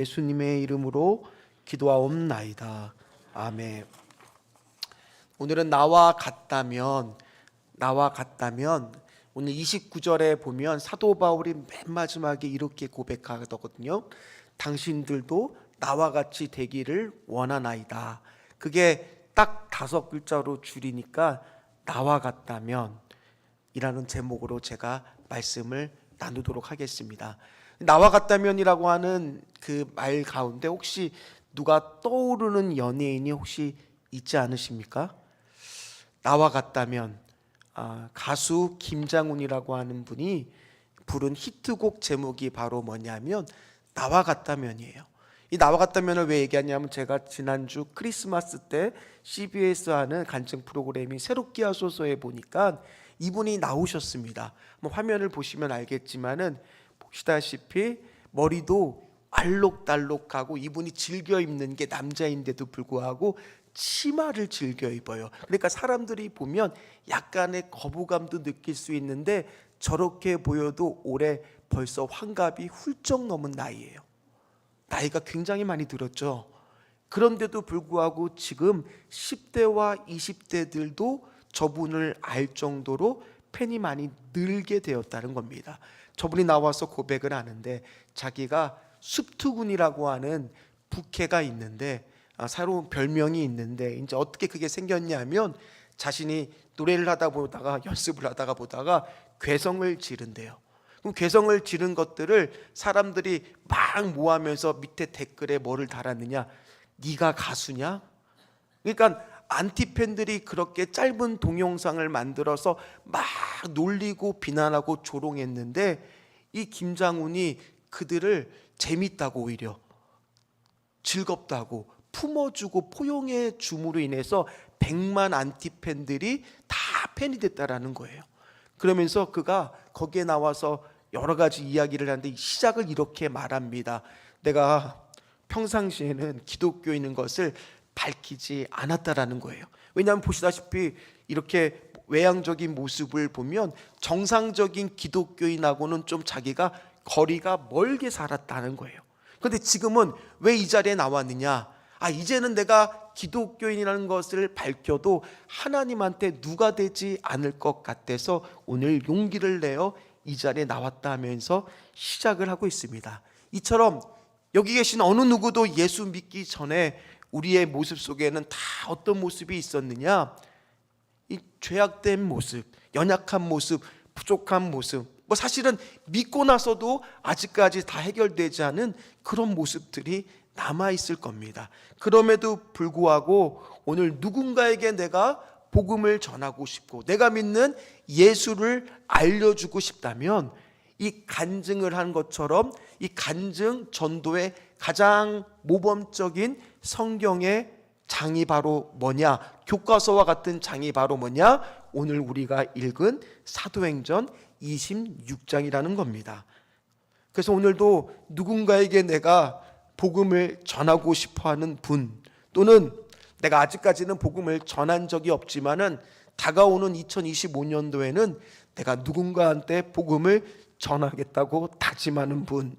예수님의 이름으로 기도하옵나이다. 아멘. 오늘은 나와 같다면 오늘 29절에 보면 사도 바울이 맨 마지막에 이렇게 고백하거든요. 당신들도 나와 같이 되기를 원하나이다. 그게 딱 5글자로 줄이니까 나와 같다면 이라는 제목으로 제가 말씀을 나누도록 하겠습니다. 나와 같다면이라고 하는 그 말 가운데 혹시 누가 떠오르는 연예인이 혹시 있지 않으십니까? 나와 같다면 가수 김장훈이라고 하는 분이 부른 히트곡 제목이 바로 뭐냐면 나와 같다면이에요. 이 나와 같다면을 왜 얘기하냐면 제가 지난주 크리스마스 때 CBS 하는 간증 프로그램이 새롭게 하소서에 보니까 이분이 나오셨습니다. 화면을 보시면 알겠지만은 보시다시피 머리도 알록달록하고 이분이 즐겨 입는 게 남자인데도 불구하고 치마를 즐겨 입어요. 그러니까 사람들이 보면 약간의 거부감도 느낄 수 있는데 저렇게 보여도 올해 벌써 환갑이 훌쩍 넘은 나이예요. 나이가 굉장히 많이 들었죠. 그런데도 불구하고 지금 10대와 20대들도 저분을 알 정도로 팬이 많이 늘게 되었다는 겁니다. 저분이 나와서 고백을 하는데 자기가 숲투군이라고 하는 부캐가 있는데 새로운 별명이 있는데 이제 어떻게 그게 생겼냐면 자신이 노래를 하다 보다가 연습을 하다가 보다가 괴성을 지른대요. 그럼 괴성을 지른 것들을 사람들이 막 모아면서 밑에 댓글에 뭐를 달았느냐? 네가 가수냐? 그러니까 안티팬들이 그렇게 짧은 동영상을 만들어서 막 놀리고 비난하고 조롱했는데 이 김장훈이 그들을 재밌다고 오히려 즐겁다고 품어주고 포용해 줌으로 인해서 100만 안티팬들이 다 팬이 됐다라는 거예요. 그러면서 그가 거기에 나와서 여러 가지 이야기를 하는데 시작을 이렇게 말합니다. 내가 평상시에는 기독교인인 것을 밝히지 않았다라는 거예요. 왜냐하면 보시다시피 이렇게 외향적인 모습을 보면 정상적인 기독교인하고는 좀 자기가 거리가 멀게 살았다는 거예요. 그런데 지금은 왜 이 자리에 나왔느냐? 이제는 내가 기독교인이라는 것을 밝혀도 하나님한테 누가 되지 않을 것 같아서 오늘 용기를 내어 이 자리에 나왔다 하면서 시작을 하고 있습니다. 이처럼 여기 계신 어느 누구도 예수 믿기 전에 우리의 모습 속에는 다 어떤 모습이 있었느냐? 이 죄악된 모습, 연약한 모습, 부족한 모습, 사실은 믿고 나서도 아직까지 다 해결되지 않은 그런 모습들이 남아있을 겁니다. 그럼에도 불구하고 오늘 누군가에게 내가 복음을 전하고 싶고 내가 믿는 예수를 알려주고 싶다면 이 간증을 한 것처럼 이 간증 전도의 가장 모범적인 성경의 장이 바로 뭐냐? 교과서와 같은 장이 바로 뭐냐? 오늘 우리가 읽은 사도행전 26장이라는 겁니다. 그래서 오늘도 누군가에게 내가 복음을 전하고 싶어하는 분 또는 내가 아직까지는 복음을 전한 적이 없지만은 다가오는 2025년도에는 내가 누군가한테 복음을 전하겠다고 다짐하는 분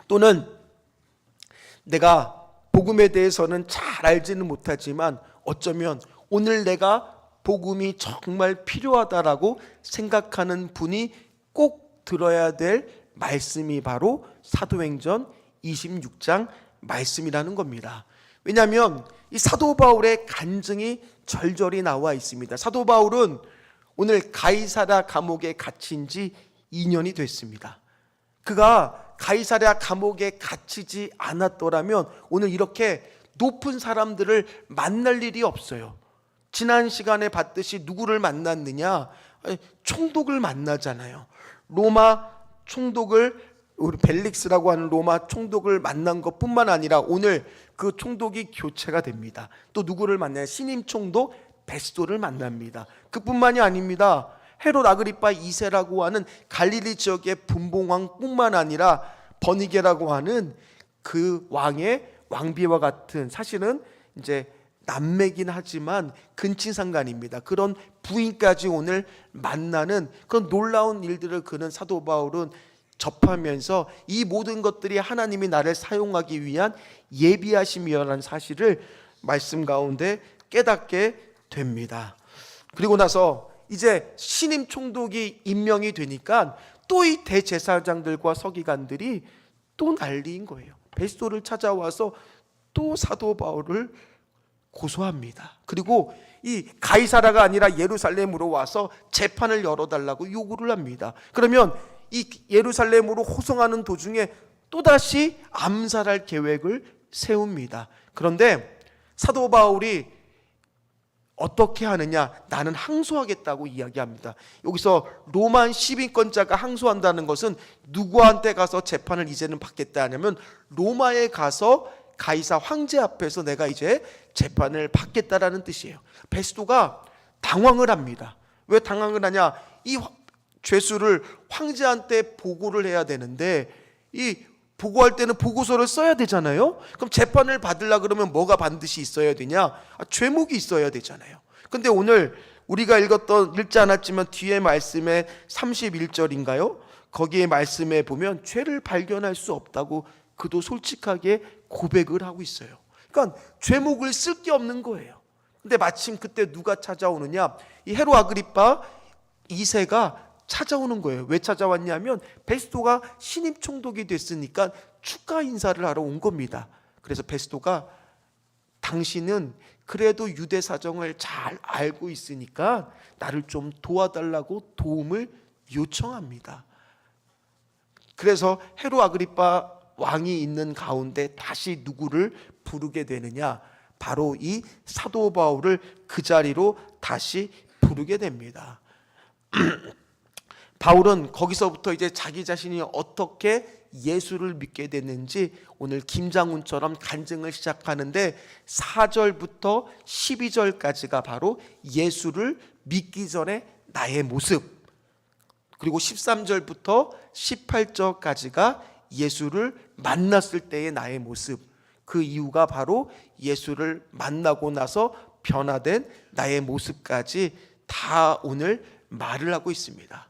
또는 내가 복음에 대해서는 잘 알지는 못하지만 어쩌면 오늘 내가 복음이 정말 필요하다라고 생각하는 분이 꼭 들어야 될 말씀이 바로 사도행전 26장 말씀이라는 겁니다. 왜냐하면 이 사도 바울의 간증이 절절히 나와 있습니다. 사도 바울은 오늘 가이사랴 감옥에 갇힌 지 2년이 됐습니다. 그가 가이사랴 감옥에 갇히지 않았더라면 오늘 이렇게 높은 사람들을 만날 일이 없어요. 지난 시간에 봤듯이 누구를 만났느냐? 총독을 만나잖아요. 로마 총독을 우리 벨릭스라고 하는 로마 총독을 만난 것뿐만 아니라 오늘 그 총독이 교체가 됩니다. 또 누구를 만나요? 신임 총독 베스도를 만납니다. 그뿐만이 아닙니다. 헤롯 아그리파 2세라고 하는 갈릴리 지역의 분봉왕뿐만 아니라 버니게라고 하는 그 왕의 왕비와 같은 사실은 이제 남매긴 하지만 근친상간입니다. 그런 부인까지 오늘 만나는 그런 놀라운 일들을 그는 사도 바울은 접하면서 이 모든 것들이 하나님이 나를 사용하기 위한 예비하심이라는 사실을 말씀 가운데 깨닫게 됩니다. 그리고 나서 이제 신임 총독이 임명이 되니까 또 이 대제사장들과 서기관들이 또 난리인 거예요. 베스도를 찾아와서 또 사도 바울을 고소합니다. 그리고 이 가이사라가 아니라 예루살렘으로 와서 재판을 열어달라고 요구를 합니다. 그러면 이 예루살렘으로 호송하는 도중에 또다시 암살할 계획을 세웁니다. 그런데 사도 바울이 어떻게 하느냐? 나는 항소하겠다고 이야기합니다. 여기서 로마 시민권자가 항소한다는 것은 누구한테 가서 재판을 이제는 받겠다 하냐면 로마에 가서 가이사 황제 앞에서 내가 이제 재판을 받겠다라는 뜻이에요. 베스도가 당황을 합니다. 왜 당황을 하냐? 이 죄수를 황제한테 보고를 해야 되는데 이 보고할 때는 보고서를 써야 되잖아요. 그럼 재판을 받으려 그러면 뭐가 반드시 있어야 되냐? 죄목이 있어야 되잖아요. 근데 오늘 우리가 읽지 않았지만 뒤에 말씀에 31절인가요? 거기에 말씀에 보면 죄를 발견할 수 없다고 그도 솔직하게 고백을 하고 있어요. 그러니까 죄목을 쓸 게 없는 거예요. 근데 마침 그때 누가 찾아오느냐? 이 헤롯 아그리파 2세가 찾아오는 거예요. 왜 찾아왔냐면 베스도가 신임 총독이 됐으니까 축하 인사를 하러 온 겁니다. 그래서 베스도가 당신은 그래도 유대 사정을 잘 알고 있으니까 나를 좀 도와달라고 도움을 요청합니다. 그래서 헤롯 아그리파 왕이 있는 가운데 다시 누구를 부르게 되느냐? 바로 이 사도 바울을 그 자리로 다시 부르게 됩니다. 바울은 거기서부터 이제 자기 자신이 어떻게 예수를 믿게 됐는지 오늘 김장훈처럼 간증을 시작하는데 4절부터 12절까지가 바로 예수를 믿기 전에 나의 모습, 그리고 13절부터 18절까지가 예수를 만났을 때의 나의 모습, 그 이유가 바로 예수를 만나고 나서 변화된 나의 모습까지 다 오늘 말을 하고 있습니다.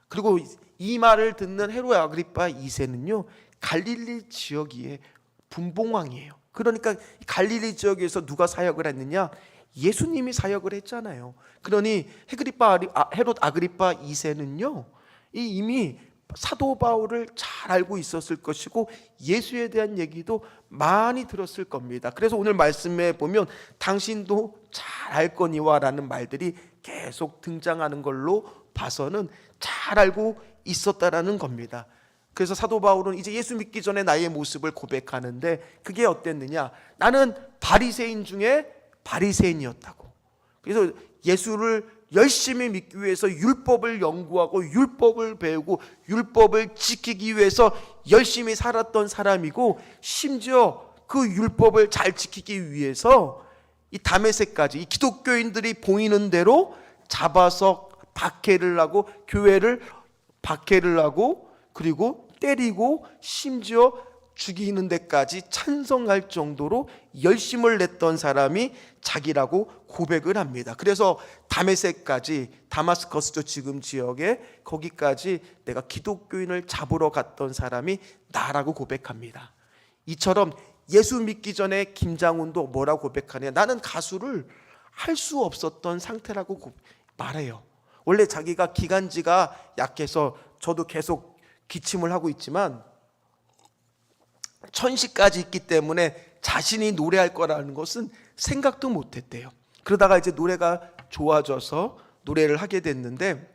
그리고 이 말을 듣는 헤롯 아그리파 2세는요 갈릴리 지역의 분봉왕이에요. 그러니까 갈릴리 지역에서 누가 사역을 했느냐? 예수님이 사역을 했잖아요. 그러니 헤롯 아그리파 2세는요 이미 사도 바울을 잘 알고 있었을 것이고 예수에 대한 얘기도 많이 들었을 겁니다. 그래서 오늘 말씀에 보면 당신도 잘 알 거니와 라는 말들이 계속 등장하는 걸로 봐서는 잘 알고 있었다라는 겁니다. 그래서 사도 바울은 이제 예수 믿기 전에 나의 모습을 고백하는데 그게 어땠느냐? 나는 바리새인 중에 바리새인이었다고. 그래서 예수를 열심히 믿기 위해서 율법을 연구하고 율법을 배우고 율법을 지키기 위해서 열심히 살았던 사람이고, 심지어 그 율법을 잘 지키기 위해서 이 다메섹까지 이 기독교인들이 보이는 대로 잡아서 박해를 하고 교회를 박해를 하고 그리고 때리고 심지어 죽이는 데까지 찬성할 정도로 열심을 냈던 사람이 자기라고 고백을 합니다. 그래서 다메섹까지, 다마스커스도 지금 지역에 거기까지 내가 기독교인을 잡으러 갔던 사람이 나라고 고백합니다. 이처럼 예수 믿기 전에 김장훈도 뭐라고 고백하냐? 나는 가수를 할 수 없었던 상태라고 말해요. 원래 자기가 기관지가 약해서, 저도 계속 기침을 하고 있지만 천시까지 있기 때문에 자신이 노래할 거라는 것은 생각도 못했대요. 그러다가 이제 노래가 좋아져서 노래를 하게 됐는데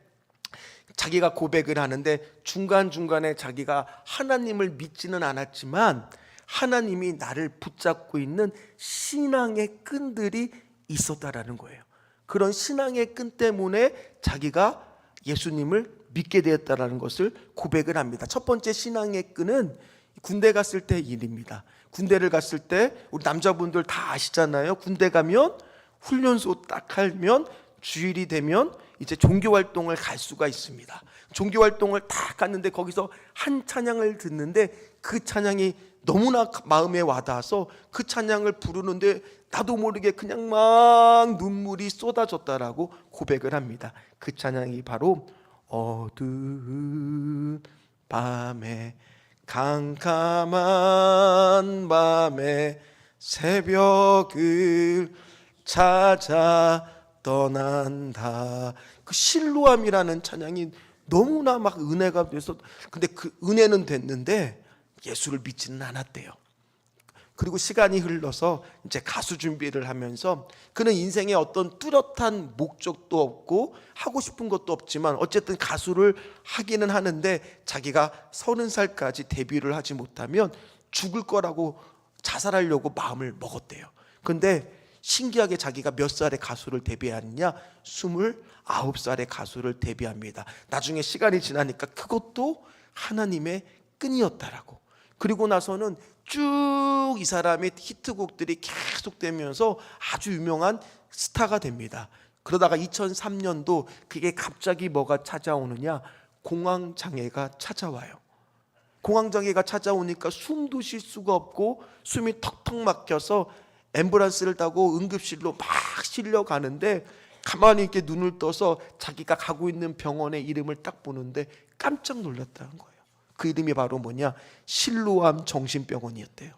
자기가 고백을 하는데 중간중간에 자기가 하나님을 믿지는 않았지만 하나님이 나를 붙잡고 있는 신앙의 끈들이 있었다라는 거예요. 그런 신앙의 끈 때문에 자기가 예수님을 믿게 되었다라는 것을 고백을 합니다. 첫 번째 신앙의 끈은 군대 갔을 때 일입니다. 군대를 갔을 때 우리 남자분들 다 아시잖아요. 군대 가면 훈련소 딱 하면 주일이 되면 이제 종교활동을 갈 수가 있습니다. 종교활동을 딱 갔는데 거기서 한 찬양을 듣는데 그 찬양이 너무나 마음에 와닿아서 그 찬양을 부르는데 나도 모르게 그냥 막 눈물이 쏟아졌다라고 고백을 합니다. 그 찬양이 바로 어두운 밤에 캄캄한 밤에 새벽을 찾아 떠난다. 그 실로암이라는 찬양이 너무나 막 은혜가 돼서, 근데 그 은혜는 됐는데 예수를 믿지는 않았대요. 그리고 시간이 흘러서 이제 가수 준비를 하면서 그는 인생에 어떤 뚜렷한 목적도 없고 하고 싶은 것도 없지만 어쨌든 가수를 하기는 하는데 자기가 30살까지 데뷔를 하지 못하면 죽을 거라고 자살하려고 마음을 먹었대요. 근데 신기하게 자기가 몇 살에 가수를 데뷔하느냐, 29살에 가수를 데뷔합니다. 나중에 시간이 지나니까 그것도 하나님의 끈이었다라고. 그리고 나서는 쭉 이 사람의 히트곡들이 계속되면서 아주 유명한 스타가 됩니다. 그러다가 2003년도 그게 갑자기 뭐가 찾아오느냐, 공황장애가 찾아와요. 공황장애가 찾아오니까 숨도 쉴 수가 없고 숨이 턱턱 막혀서 앰뷸런스를 타고 응급실로 막 실려가는데 가만히 이렇게 눈을 떠서 자기가 가고 있는 병원의 이름을 딱 보는데 깜짝 놀랐다는 거예요. 그 이름이 바로 뭐냐, 실로암 정신병원이었대요.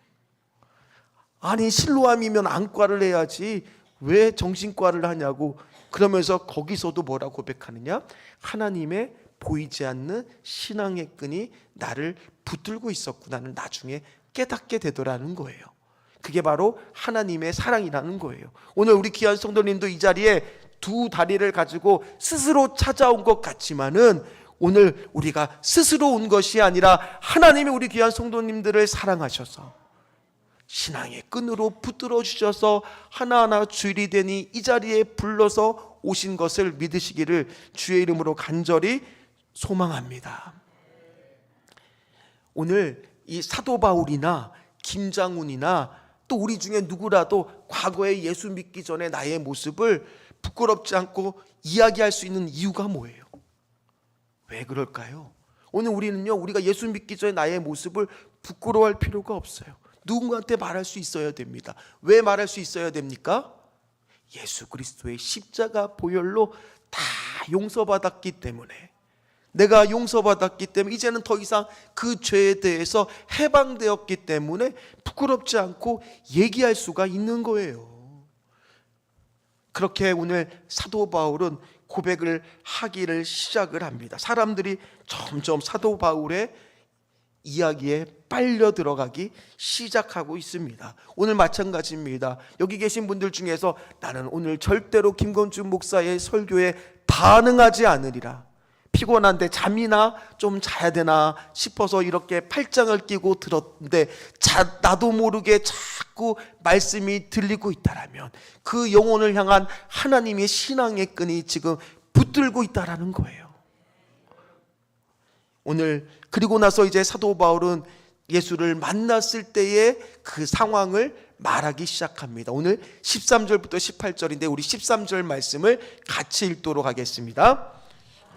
아니, 실로암이면 안과를 해야지 왜 정신과를 하냐고. 그러면서 거기서도 뭐라고 고백하느냐, 하나님의 보이지 않는 신앙의 끈이 나를 붙들고 있었구나를 나중에 깨닫게 되더라는 거예요. 그게 바로 하나님의 사랑이라는 거예요. 오늘 우리 귀한 성도님도 이 자리에 두 다리를 가지고 스스로 찾아온 것 같지만은 오늘 우리가 스스로 온 것이 아니라 하나님이 우리 귀한 성도님들을 사랑하셔서 신앙의 끈으로 붙들어 주셔서 하나하나 주일이 되니 이 자리에 불러서 오신 것을 믿으시기를 주의 이름으로 간절히 소망합니다. 오늘 이 사도 바울이나 김장훈이나 또 우리 중에 누구라도 과거에 예수 믿기 전에 나의 모습을 부끄럽지 않고 이야기할 수 있는 이유가 뭐예요? 왜 그럴까요? 오늘 우리는요, 우리가 예수 믿기 전에 나의 모습을 부끄러워할 필요가 없어요. 누군가한테 말할 수 있어야 됩니다. 왜 말할 수 있어야 됩니까? 예수 그리스도의 십자가 보혈로 다 용서받았기 때문에, 내가 용서받았기 때문에 이제는 더 이상 그 죄에 대해서 해방되었기 때문에 부끄럽지 않고 얘기할 수가 있는 거예요. 그렇게 오늘 사도 바울은 고백을 하기를 시작을 합니다. 사람들이 점점 사도 바울의 이야기에 빨려 들어가기 시작하고 있습니다. 오늘 마찬가지입니다. 여기 계신 분들 중에서 나는 오늘 절대로 김건준 목사의 설교에 반응하지 않으리라, 피곤한데 잠이나 좀 자야 되나 싶어서 이렇게 팔짱을 끼고 들었는데 나도 모르게 자꾸 말씀이 들리고 있다라면 그 영혼을 향한 하나님의 신앙의 끈이 지금 붙들고 있다라는 거예요. 오늘 그리고 나서 이제 사도 바울은 예수를 만났을 때의 그 상황을 말하기 시작합니다. 오늘 13절부터 18절인데 우리 13절 말씀을 같이 읽도록 하겠습니다.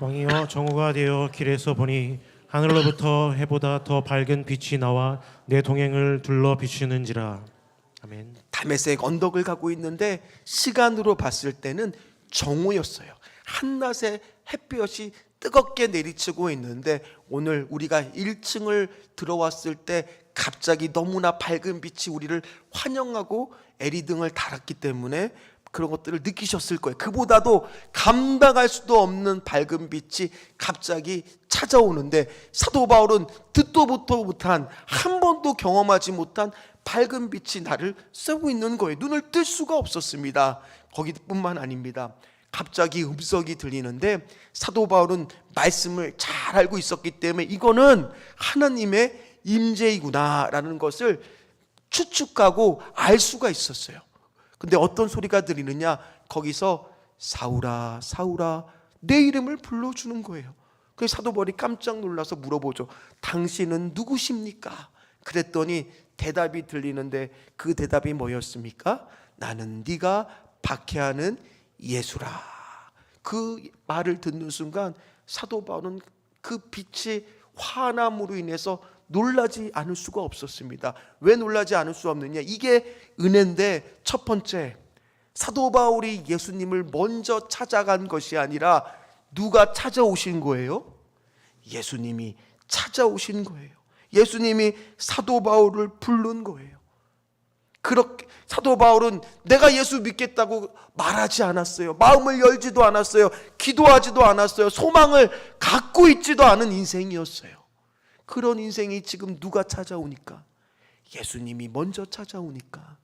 왕이여, 정오가 되어 길에서 보니 하늘로부터 해보다 더 밝은 빛이 나와 내 동행을 둘러 비추는지라. 아멘. 다메섹 언덕을 가고 있는데 시간으로 봤을 때는 정오였어요. 한낮에 햇볕이 뜨겁게 내리치고 있는데 오늘 우리가 1층을 들어왔을 때 갑자기 너무나 밝은 빛이 우리를 환영하고 에리등을 달았기 때문에 그런 것들을 느끼셨을 거예요. 그보다도 감당할 수도 없는 밝은 빛이 갑자기 찾아오는데 사도 바울은 듣도 보도 못한, 한 번도 경험하지 못한 밝은 빛이 나를 쐬고 있는 거예요. 눈을 뜰 수가 없었습니다. 거기뿐만 아닙니다. 갑자기 음성이 들리는데 사도 바울은 말씀을 잘 알고 있었기 때문에 이거는 하나님의 임재이구나라는 것을 추측하고 알 수가 있었어요. 근데 어떤 소리가 들리느냐, 거기서 사울아 사울아 내 이름을 불러주는 거예요. 그래서 사도 바울이 깜짝 놀라서 물어보죠. 당신은 누구십니까? 그랬더니 대답이 들리는데 그 대답이 뭐였습니까? 나는 네가 박해하는 예수라. 그 말을 듣는 순간 사도 바울은 그 빛이 환함으로 인해서 놀라지 않을 수가 없었습니다. 왜 놀라지 않을 수 없느냐? 이게 은혜인데, 첫 번째, 사도 바울이 예수님을 먼저 찾아간 것이 아니라 누가 찾아오신 거예요? 예수님이 찾아오신 거예요. 예수님이 사도 바울을 부른 거예요. 그렇게 사도 바울은 내가 예수 믿겠다고 말하지 않았어요. 마음을 열지도 않았어요. 기도하지도 않았어요. 소망을 갖고 있지도 않은 인생이었어요. 그런 인생이 지금 누가 찾아오니까? 예수님이 먼저 찾아오니까.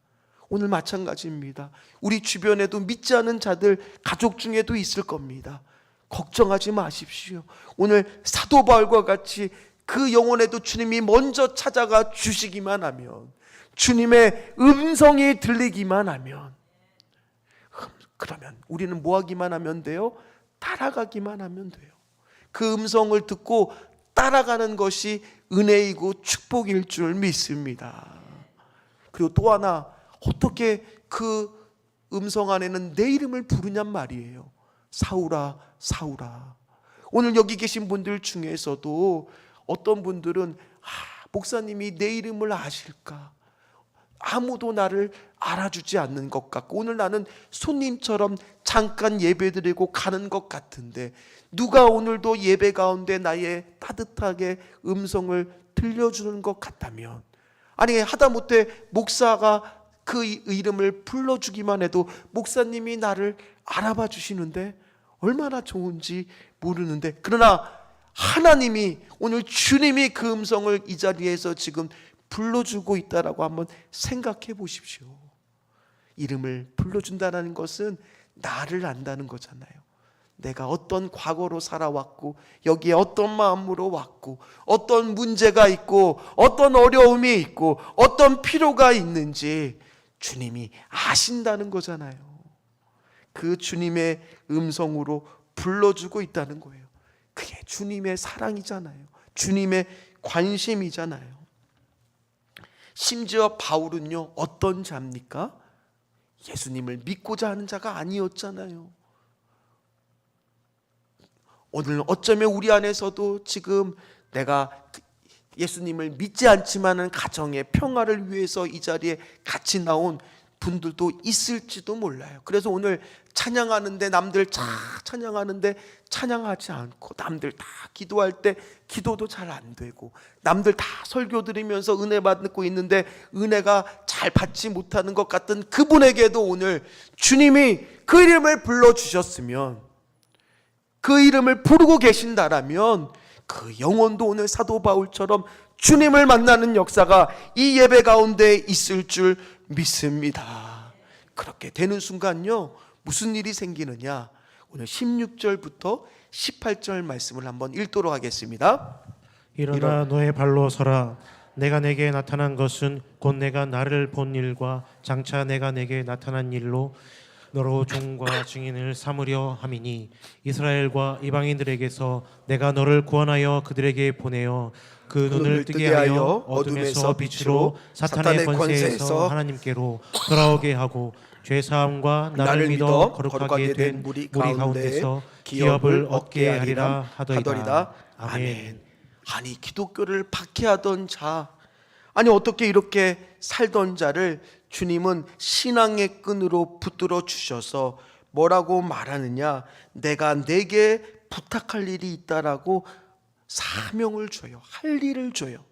오늘 마찬가지입니다. 우리 주변에도 믿지 않은 자들, 가족 중에도 있을 겁니다. 걱정하지 마십시오. 오늘 사도 바울과 같이 그 영혼에도 주님이 먼저 찾아가 주시기만 하면, 주님의 음성이 들리기만 하면, 그러면 우리는 뭐 하기만 하면 돼요? 따라가기만 하면 돼요. 그 음성을 듣고 따라가는 것이 은혜이고 축복일 줄 믿습니다. 그리고 또 하나, 어떻게 그 음성 안에는 내 이름을 부르냔 말이에요. 사울아, 사울아. 오늘 여기 계신 분들 중에서도 어떤 분들은 목사님이 내 이름을 아실까? 아무도 나를 알아주지 않는 것 같고, 오늘 나는 손님처럼 잠깐 예배드리고 가는 것 같은데 누가 오늘도 예배 가운데 나의 따뜻하게 음성을 들려주는 것 같다면, 아니 하다못해 목사가 그 이름을 불러주기만 해도 목사님이 나를 알아봐 주시는데 얼마나 좋은지 모르는데, 그러나 하나님이, 오늘 주님이 그 음성을 이 자리에서 지금 불러주고 있다라고 한번 생각해 보십시오. 이름을 불러준다는 것은 나를 안다는 거잖아요. 내가 어떤 과거로 살아왔고, 여기에 어떤 마음으로 왔고, 어떤 문제가 있고, 어떤 어려움이 있고, 어떤 필요가 있는지 주님이 아신다는 거잖아요. 그 주님의 음성으로 불러주고 있다는 거예요. 그게 주님의 사랑이잖아요. 주님의 관심이잖아요. 심지어 바울은요, 어떤 자입니까? 예수님을 믿고자 하는 자가 아니었잖아요. 오늘 어쩌면 우리 안에서도 지금 내가 예수님을 믿지 않지만은 가정의 평화를 위해서 이 자리에 같이 나온 분들도 있을지도 몰라요. 그래서 오늘 찬양하는데 남들 다 찬양하는데 찬양하지 않고, 남들 다 기도할 때 기도도 잘 안 되고, 남들 다 설교 드리면서 은혜 받고 있는데 은혜가 잘 받지 못하는 것 같은 그분에게도 오늘 주님이 그 이름을 불러주셨으면, 그 이름을 부르고 계신다라면 그 영혼도 오늘 사도 바울처럼 주님을 만나는 역사가 이 예배 가운데 있을 줄 믿습니다. 그렇게 되는 순간요, 무슨 일이 생기느냐? 오늘 16절부터 18절 말씀을 한번 읽도록 하겠습니다. 일어나 너의 발로 서라. 내가 내게 나타난 것은 곧 내가 나를 본 일과 장차 내가 내게 나타난 일로 너로 종과 증인을 삼으려 함이니, 이스라엘과 이방인들에게서 내가 너를 구원하여 그들에게 보내어 그 눈을 뜨게 하여 어둠에서 빛으로 사탄의 권세에서 하나님께로 돌아오게 하고, 죄사함과 나를 믿어 거룩하게 된 무리 가운데서 기업을 얻게 하리라 하더이다. 아멘. 아니, 기독교를 박해하던 자, 아니 어떻게 이렇게 살던 자를 주님은 신앙의 끈으로 붙들어 주셔서 뭐라고 말하느냐? 내가 내게 부탁할 일이 있다라고 사명을 줘요. 할 일을 줘요.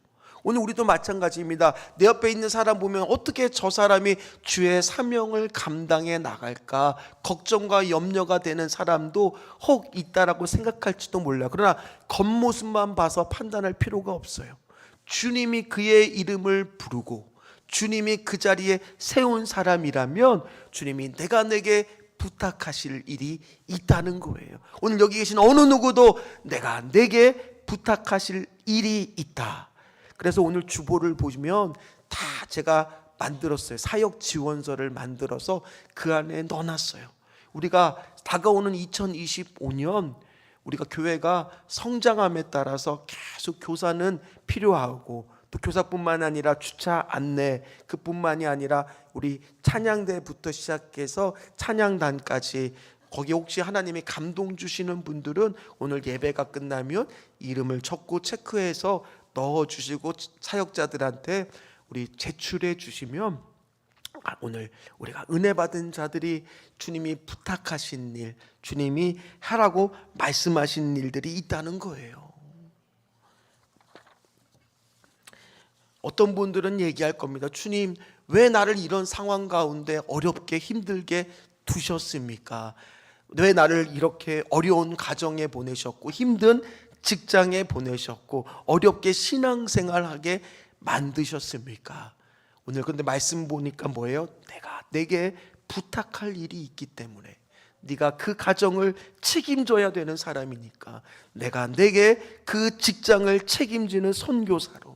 오늘 우리도 마찬가지입니다. 내 옆에 있는 사람 보면 어떻게 저 사람이 주의 사명을 감당해 나갈까 걱정과 염려가 되는 사람도 혹 있다라고 생각할지도 몰라요. 그러나 겉모습만 봐서 판단할 필요가 없어요. 주님이 그의 이름을 부르고 주님이 그 자리에 세운 사람이라면 주님이 내가 내게 부탁하실 일이 있다는 거예요. 오늘 여기 계신 어느 누구도 내가 내게 부탁하실 일이 있다. 그래서 오늘 주보를 보시면 다 제가 만들었어요. 사역 지원서를 만들어서 그 안에 넣어놨어요. 우리가 다가오는 2025년 우리가 교회가 성장함에 따라서 계속 교사는 필요하고, 또 교사뿐만 아니라 주차 안내 그뿐만이 아니라 우리 찬양대부터 시작해서 찬양단까지, 거기 혹시 하나님이 감동 주시는 분들은 오늘 예배가 끝나면 이름을 적고 체크해서 넣어주시고 사역자들한테 우리 제출해 주시면 오늘 우리가 은혜 받은 자들이 주님이 부탁하신 일, 주님이 하라고 말씀하신 일들이 있다는 거예요. 어떤 분들은 얘기할 겁니다. 주님, 왜 나를 이런 상황 가운데 어렵게 힘들게 두셨습니까? 왜 나를 이렇게 어려운 가정에 보내셨고 힘든 직장에 보내셨고 어렵게 신앙생활하게 만드셨습니까? 오늘 근데 말씀 보니까 뭐예요? 내게 부탁할 일이 있기 때문에, 네가 그 가정을 책임져야 되는 사람이니까, 내게 그 직장을 책임지는 선교사로,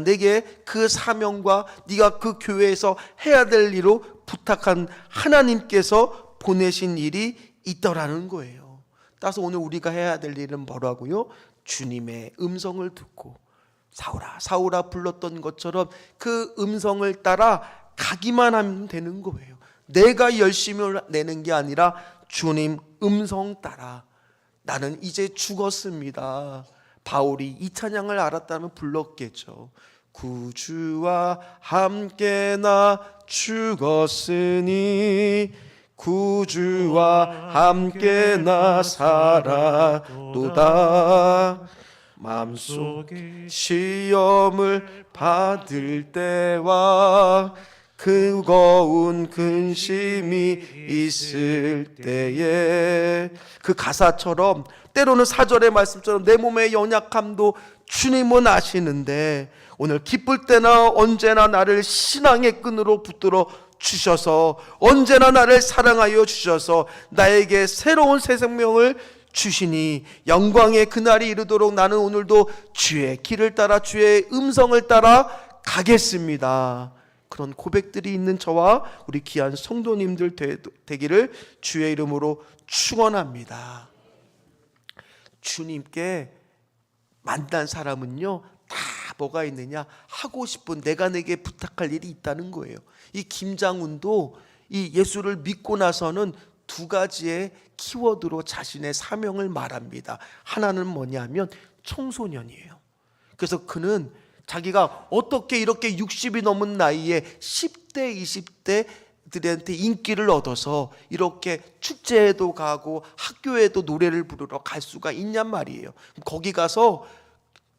내게 그 사명과 네가 그 교회에서 해야 될 일로 부탁한 하나님께서 보내신 일이 있더라는 거예요. 따라서 오늘 우리가 해야 될 일은 뭐라고요? 주님의 음성을 듣고 사울아 사울아 불렀던 것처럼 그 음성을 따라 가기만 하면 되는 거예요. 내가 열심히 내는 게 아니라 주님 음성 따라. 나는 이제 죽었습니다. 바울이 이 찬양을 알았다면 불렀겠죠. 구주와 함께 나 죽었으니 구주와 함께 나 살아도다. 마음속에 시험을 받을 때와 뜨거운 근심이 있을 때에, 그 가사처럼 때로는 4절의 말씀처럼 내 몸의 연약함도 주님은 아시는데, 오늘 기쁠 때나 언제나 나를 신앙의 끈으로 붙들어 주셔서, 언제나 나를 사랑하여 주셔서 나에게 새로운 새 생명을 주시니 영광의 그날이 이르도록 나는 오늘도 주의 길을 따라 주의 음성을 따라 가겠습니다. 그런 고백들이 있는 저와 우리 귀한 성도님들 되기를 주의 이름으로 축원합니다. 주님께 만난 사람은요, 다 뭐가 있느냐? 하고 싶은, 내게 부탁할 일이 있다는 거예요. 이 김장훈도 이 예수를 믿고 나서는 두 가지의 키워드로 자신의 사명을 말합니다. 하나는 뭐냐면 청소년이에요. 그래서 그는 자기가 어떻게 이렇게 60이 넘은 나이에 10대, 20대들한테 인기를 얻어서 이렇게 축제에도 가고 학교에도 노래를 부르러 갈 수가 있냔 말이에요. 거기 가서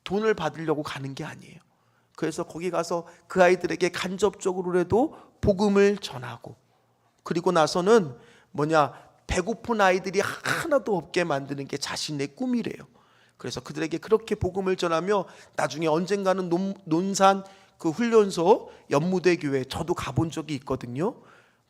돈을 받으려고 가는 게 아니에요. 그래서 거기 가서 그 아이들에게 간접적으로라도 복음을 전하고, 그리고 나서는 배고픈 아이들이 하나도 없게 만드는 게 자신의 꿈이래요. 그래서 그들에게 그렇게 복음을 전하며 나중에 언젠가는 논산 그 훈련소 연무대 교회, 저도 가본 적이 있거든요.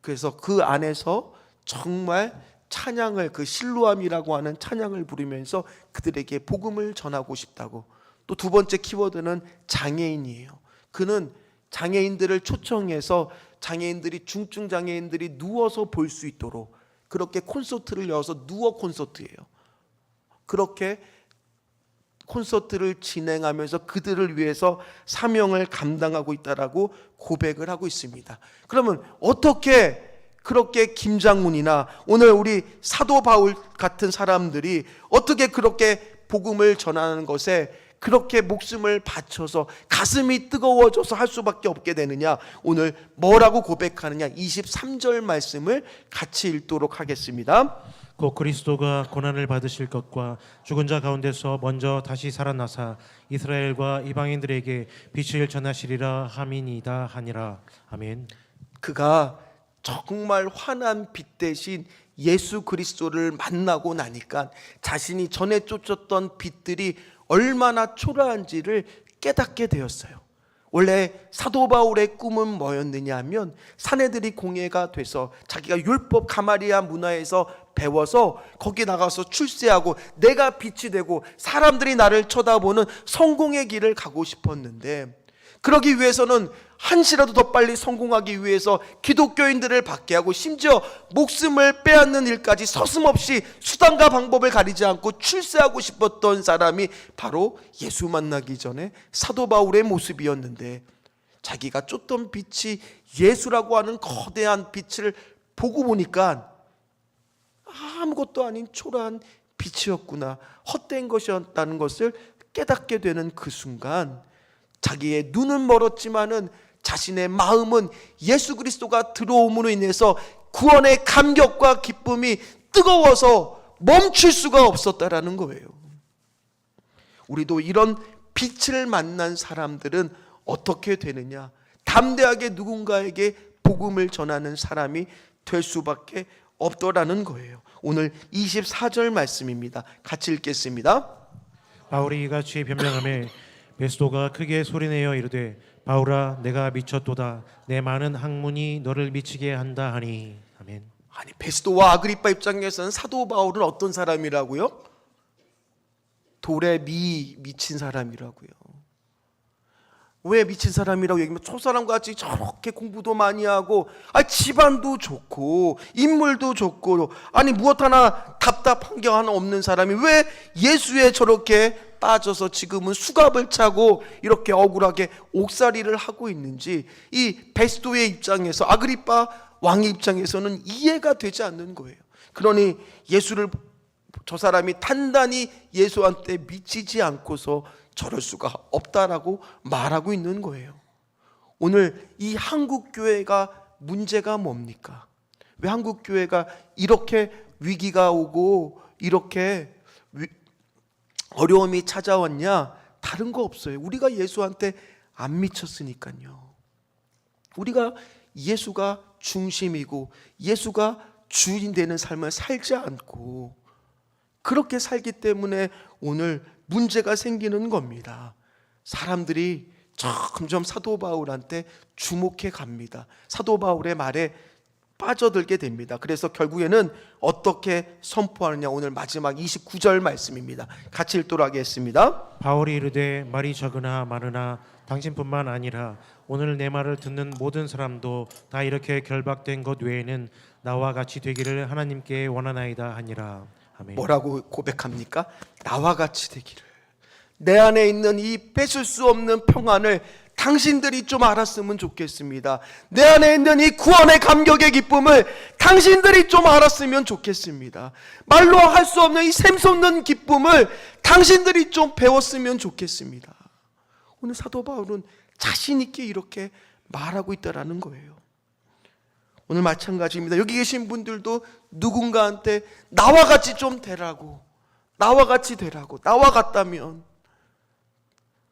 그래서 그 안에서 정말 찬양을, 그 실로암이라고 하는 찬양을 부르면서 그들에게 복음을 전하고 싶다고. 또 두 번째 키워드는 장애인이에요. 그는 장애인들을 초청해서 장애인들이, 중증 장애인들이 누워서 볼 수 있도록 그렇게 콘서트를 열어서 누워 콘서트예요. 그렇게 콘서트를 진행하면서 그들을 위해서 사명을 감당하고 있다라고 고백을 하고 있습니다. 그러면 어떻게 그렇게 김장훈이나 오늘 우리 사도 바울 같은 사람들이 어떻게 그렇게 복음을 전하는 것에 그렇게 목숨을 바쳐서 가슴이 뜨거워져서 할 수밖에 없게 되느냐? 오늘 뭐라고 고백하느냐? 23절 말씀을 같이 읽도록 하겠습니다. 곧 그리스도가 고난을 받으실 것과 죽은 자 가운데서 먼저 다시 살아나사 이스라엘과 이방인들에게 빛을 전하시리라 함이니이다 하니라. 아멘. 그가 정말 환한 빛 대신 예수 그리스도를 만나고 나니까 자신이 전에 쫓았던 빛들이 얼마나 초라한지를 깨닫게 되었어요. 원래 사도 바울의 꿈은 뭐였느냐 하면 사내들이 공예가 돼서 자기가 율법 가마리아 문화에서 배워서 거기 나가서 출세하고 내가 빛이 되고 사람들이 나를 쳐다보는 성공의 길을 가고 싶었는데, 그러기 위해서는 한시라도 더 빨리 성공하기 위해서 기독교인들을 박해하고 심지어 목숨을 빼앗는 일까지 서슴없이 수단과 방법을 가리지 않고 출세하고 싶었던 사람이 바로 예수 만나기 전에 사도 바울의 모습이었는데, 자기가 쫓던 빛이 예수라고 하는 거대한 빛을 보고 보니까 아무것도 아닌 초라한 빛이었구나, 헛된 것이었다는 것을 깨닫게 되는 그 순간 자기의 눈은 멀었지만은 자신의 마음은 예수 그리스도가 들어옴으로 인해서 구원의 감격과 기쁨이 뜨거워서 멈출 수가 없었다라는 거예요. 우리도 이런 빛을 만난 사람들은 어떻게 되느냐? 담대하게 누군가에게 복음을 전하는 사람이 될 수밖에 없더라는 거예요. 오늘 24절 말씀입니다. 같이 읽겠습니다. 바울이 이같이 변명하며 베스도가 크게 소리내어 이르되 바울아 내가 미쳤도다 내 많은 학문이 너를 미치게 한다 하니. 아멘. 아니, 베스도와 아그리빠 입장에서는 사도 바울은 어떤 사람이라고요? 돌에 미친 사람이라고요. 왜 미친 사람이라고 얘기하면 저 사람같이 저렇게 공부도 많이 하고 집안도 좋고 인물도 좋고 무엇 하나 답답한 게 하나 없는 사람이 왜 예수에 저렇게 빠져서 지금은 수갑을 차고 이렇게 억울하게 옥살이를 하고 있는지 이 베스도의 입장에서, 아그리빠 왕의 입장에서는 이해가 되지 않는 거예요. 그러니 저 사람이 단단히 예수한테 미치지 않고서 저럴 수가 없다라고 말하고 있는 거예요. 오늘 이 한국교회가 문제가 뭡니까? 왜 한국교회가 이렇게 위기가 오고 이렇게 어려움이 찾아왔냐? 다른 거 없어요. 우리가 예수한테 안 미쳤으니까요. 우리가 예수가 중심이고 예수가 주인 되는 삶을 살지 않고 그렇게 살기 때문에 오늘 문제가 생기는 겁니다. 사람들이 점점 사도 바울한테 주목해 갑니다. 사도 바울의 말에 빠져들게 됩니다. 그래서 결국에는 어떻게 선포하느냐, 오늘 마지막 29절 말씀입니다. 같이 읽도록 하겠습니다. 바울이 이르되 말이 적으나 많으나 당신뿐만 아니라 오늘 내 말을 듣는 모든 사람도 다 이렇게 결박된 것 외에는 나와 같이 되기를 하나님께 원하나이다 하니라. 아멘. 뭐라고 고백합니까? 나와 같이 되기를. 내 안에 있는 이 뺏을 수 없는 평안을 당신들이 좀 알았으면 좋겠습니다. 내 안에 있는 이 구원의 감격의 기쁨을 당신들이 좀 알았으면 좋겠습니다. 말로 할 수 없는 이 샘솟는 기쁨을 당신들이 좀 배웠으면 좋겠습니다. 오늘 사도 바울은 자신 있게 이렇게 말하고 있다라는 거예요. 오늘 마찬가지입니다. 여기 계신 분들도 누군가한테 나와 같이 좀 되라고, 나와 같이 되라고, 나와 같다면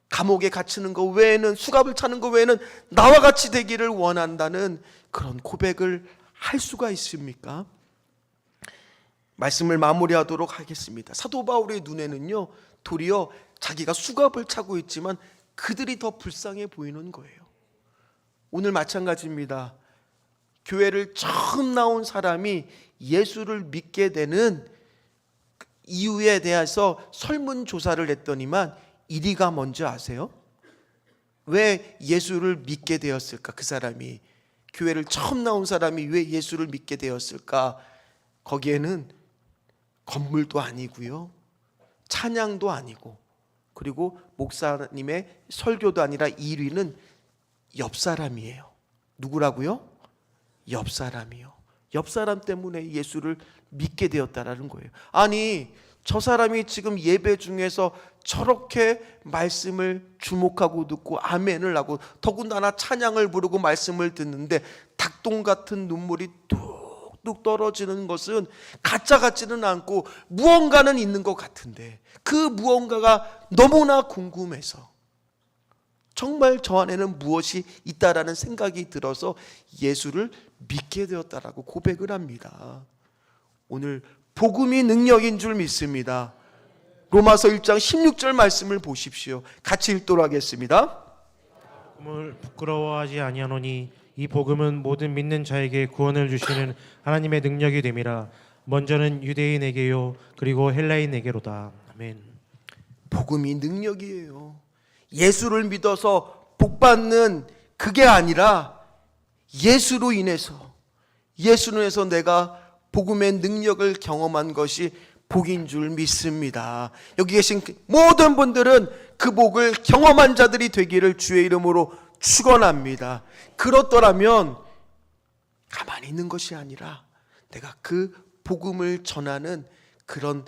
감옥에 갇히는 것 외에는, 수갑을 차는 것 외에는 나와 같이 되기를 원한다는 그런 고백을 할 수가 있습니까? 말씀을 마무리하도록 하겠습니다. 사도 바울의 눈에는요, 도리어 자기가 수갑을 차고 있지만 그들이 더 불쌍해 보이는 거예요. 오늘 마찬가지입니다. 교회를 처음 나온 사람이 예수를 믿게 되는 이유에 대해서 설문조사를 했더니만 1위가 뭔지 아세요? 왜 예수를 믿게 되었을까? 그 사람이, 교회를 처음 나온 사람이 왜 예수를 믿게 되었을까? 거기에는 건물도 아니고요, 찬양도 아니고, 그리고 목사님의 설교도 아니라 1위는 옆 사람이에요. 누구라고요? 옆 사람이요. 옆 사람 때문에 예수를 믿게 되었다라는 거예요. 아니, 저 사람이 지금 예배 중에서 저렇게 말씀을 주목하고 듣고 아멘을 하고 더군다나 찬양을 부르고 말씀을 듣는데 닭똥 같은 눈물이 뚝뚝 떨어지는 것은 가짜 같지는 않고 무언가는 있는 것 같은데, 그 무언가가 너무나 궁금해서 정말 저 안에는 무엇이 있다라는 생각이 들어서 예수를 믿게 되었다라고 고백을 합니다. 오늘 복음이 능력인 줄 믿습니다. 로마서 1장 16절 말씀을 보십시오. 같이 읽도록 하겠습니다. 복음을 부끄러워하지 아니하노니 이 복음은 모든 믿는 자에게 구원을 주시는 하나님의 능력이 됨이라. 먼저는 유대인에게요 그리고 헬라인에게로다. 아멘. 복음이 능력이에요. 예수를 믿어서 복받는 그게 아니라 예수로 인해서 내가 복음의 능력을 경험한 것이 복인 줄 믿습니다. 여기 계신 모든 분들은 그 복을 경험한 자들이 되기를 주의 이름으로 축원합니다. 그렇더라면 가만히 있는 것이 아니라 내가 그 복음을 전하는 그런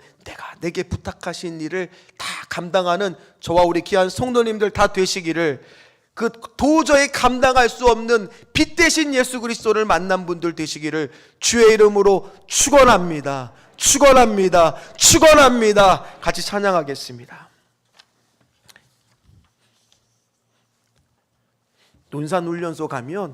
내게 부탁하신 일을 다 감당하는 저와 우리 귀한 성도님들 다 되시기를, 그 도저히 감당할 수 없는 빛 대신 예수 그리스도를 만난 분들 되시기를 주의 이름으로 축원합니다. 축원합니다. 축원합니다. 같이 찬양하겠습니다. 논산훈련소 가면